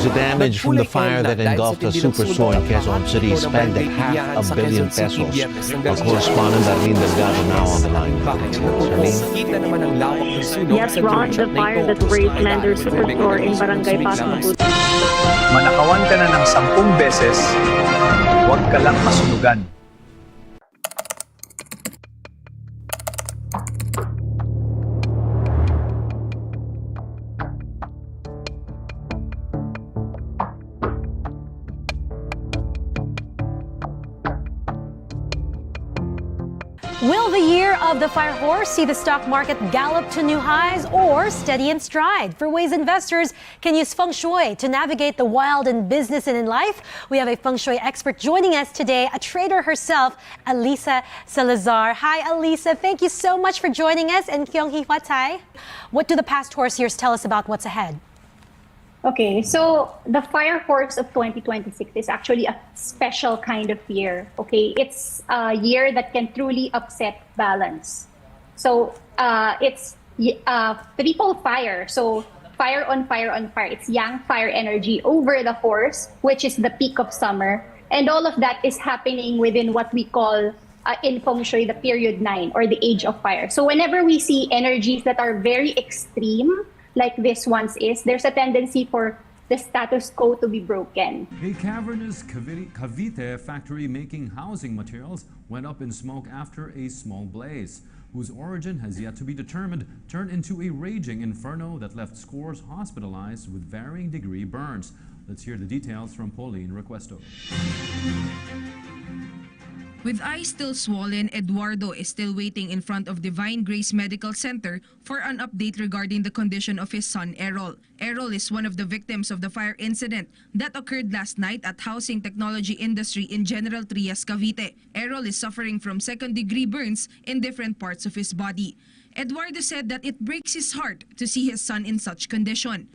The damage from the fire that engulfed a superstore in Quezon City is pegged at $500 million pesos. Our correspondent Arlene Delgado now on the line. Yes, Ron, the fire that razed Lander's superstore in Barangay Pasong. Manakawan ka na ng 10 beses, huwag ka lang masunugan. Will the year of the fire horse see the stock market gallop to new highs or steady in stride? For ways investors can use feng shui to navigate the wild in business and in life, we have a feng shui expert joining us today, a trader herself, Alisa Salazar. Hi, Alisa. Thank you so much for joining us. And Kyung-hee Hwatai, what do the past horse years tell us about what's ahead? Okay, so the fire horse of 2026 is actually a special kind of year. Okay, it's a year that can truly upset balance. So it's triple fire. So fire on fire on fire. It's yang fire energy over the horse, which is the peak of summer. And all of that is happening within what we call in feng shui the period 9 or the age of fire. So whenever we see energies that are very extreme, like this one's is, there's a tendency for the status quo to be broken. A cavernous Cavite factory making housing materials went up in smoke after a small blaze, whose origin has yet to be determined, turned into a raging inferno that left scores hospitalized with varying degree burns. Let's hear the details from Pauline Requesto. With eyes still swollen, Eduardo is still waiting in front of Divine Grace Medical Center for an update regarding the condition of his son, Errol. Errol is one of the victims of the fire incident that occurred last night at Housing Technology Industry in General Trias, Cavite. Errol is suffering from second-degree burns in different parts of his body. Eduardo said that it breaks his heart to see his son in such condition.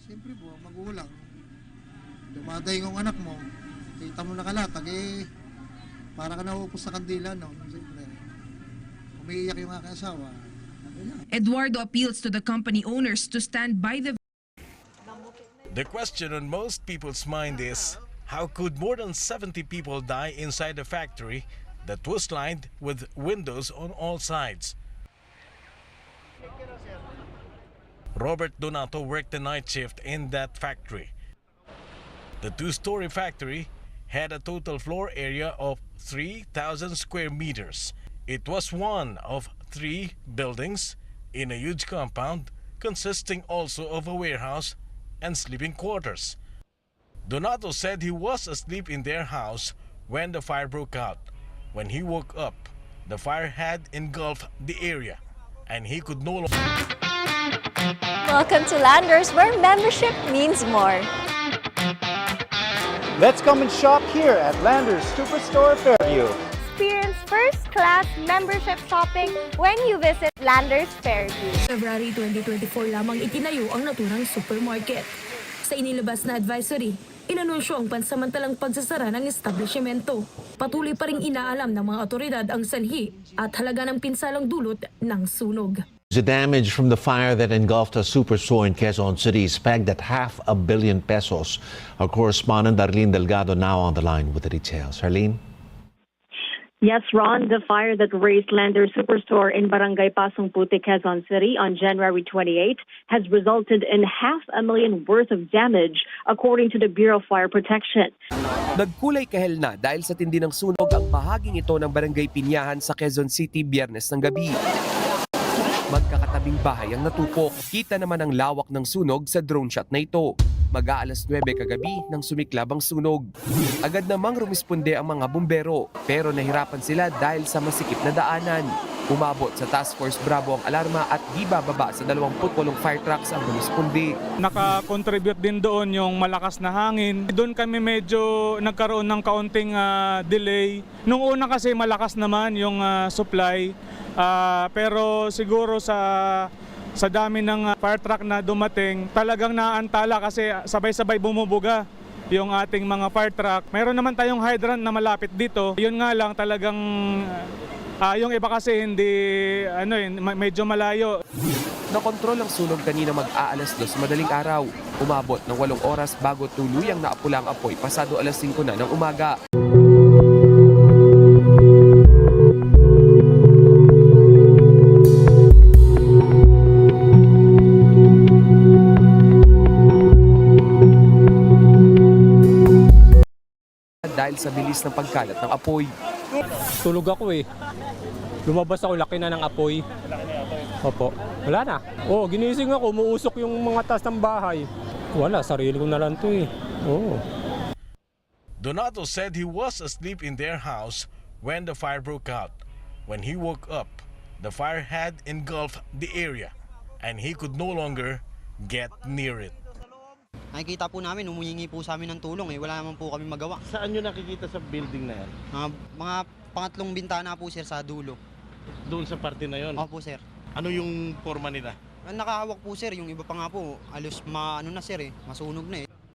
Siyempre po, magulang. Dumaday yung anak mo, kita mo nakalatag para ka naupos sa kandila, no? Siyempre, umiiyak yung aking asawa. Eduardo appeals to the company owners to stand by the... The question on most people's mind is, how could more than 70 people die inside a factory that was lined with windows on all sides? Robert Donato worked the night shift in that factory. The two-story factory had a total floor area of 3,000 square meters. It was one of 3 buildings in a huge compound consisting also of a warehouse and sleeping quarters. Donato said he was asleep in their house when the fire broke out. When he woke up, the fire had engulfed the area and he could no longer... Welcome to Landers, where membership means more. Let's come and shop here at Landers Superstore Fairview. Experience first-class membership shopping when you visit Landers Fairview. February 2024 lamang itinayo ang naturang supermarket. Sa inilabas na advisory, inanunsyo ang pansamantalang pagsasara ng establishmento. Patuloy pa ring inaalam ng mga otoridad ang sanhi at halaga ng pinsalang dulot ng sunog. The damage from the fire that engulfed a superstore in Quezon City is pegged at $500 million pesos. Our correspondent Arlene Delgado now on the line with the details. Arlene? Yes, Ron, the fire that razed Lander's superstore in Barangay Pasong Puti, Quezon City on January 28 has resulted in $500,000 worth of damage, according to the Bureau of Fire Protection. Nagkulay kahel na dahil sa tindi ng sunog ang bahaging ito ng Barangay Pinyahan sa Quezon City Biyernes ng gabi. Magkakatabing bahay ang natupok. Kita naman ang lawak ng sunog sa drone shot na ito. Mag-aalas 9 kagabi nang sumiklab ang sunog. Agad namang rumisponde ang mga bumbero, pero nahirapan sila dahil sa masikip na daanan. Umabot sa Task Force Bravo ang alarma at di bababa sa 28 fire trucks ang rumisponde. Naka-contribute din doon yung malakas na hangin. Doon kami medyo nagkaroon ng kaunting delay. Nung una kasi malakas naman yung supply. Pero siguro sa dami ng fire truck na dumating, talagang naantala kasi sabay-sabay bumubuga yung ating mga fire truck. Meron naman tayong hydrant na malapit dito. Yun nga lang talagang yung iba kasi hindi medyo malayo. Nakontrol ang sunog kanina mag-aalas 2 madaling araw. Umabot ng 8 oras bago tuluyang naapula ang apoy pasado alas 5 na ng umaga. Dahil sa bilis ng pagkalat ng apoy. Tulog ako eh. Lumabas ako, laki na ng apoy. Opo. Wala na. Oo, ginising ako, umuusok yung mga taas ng bahay. Wala, sarili ko na lang to eh. Oo. Donato said he was asleep in their house when the fire broke out. When he woke up, the fire had engulfed the area and he could no longer get near it. Nakikita po namin, humihingi po sa amin ng tulong eh. Wala naman po kami magawa. Saan nyo nakikita sa building na yan? Mga pangatlong bintana po sir sa dulo. Doon sa parte na yon? Opo sir. Ano yung forma nila? Nakahawak po sir, yung iba pa nga po, alos ano na sir eh, masunog na eh.